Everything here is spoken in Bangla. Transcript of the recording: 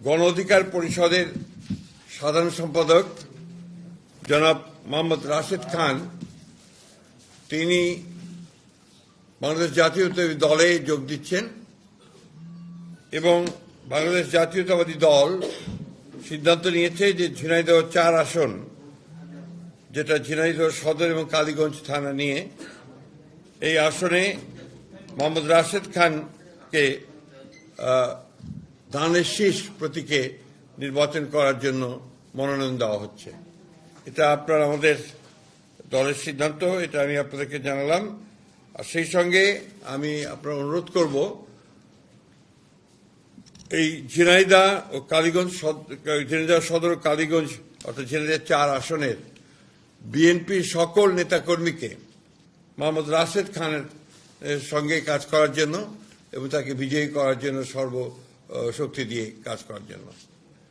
গণ অধিকার পরিষদের সাধারণ সম্পাদক জনাব মোহাম্মদ রাশেদ খান তিনি বাংলাদেশ জাতীয়তাবাদী দলে যোগ দিচ্ছেন এবং বাংলাদেশ জাতীয়তাবাদী দল সিদ্ধান্ত নিয়েছে যে ঝিনাইদহ 4 আসন, যেটা ঝিনাইদহ সদর এবং কালীগঞ্জ থানা নিয়ে, এই আসনে মোহাম্মদ রাশেদ খানকে ধানের শীষ প্রতীকে নির্বাচন করার জন্য মনোনয়ন দেওয়া হচ্ছে। এটা আপনার আমাদের দলের সিদ্ধান্ত, এটা আমি আপনাদেরকে জানালাম। আর সেই সঙ্গে আমি আপনার অনুরোধ করব, এই ঝিনাইদহ ও কালীগঞ্জ, ঝিনাইদহ সদর ও কালীগঞ্জ অর্থাৎ ঝিনাইদহ 4 আসনের বিএনপির সকল নেতাকর্মীকে মোহাম্মদ রাশেদ খানের সঙ্গে কাজ করার জন্য এবং তাকে বিজয়ী করার জন্য সর্বশক্তি দিয়ে কাজ করার জন্য।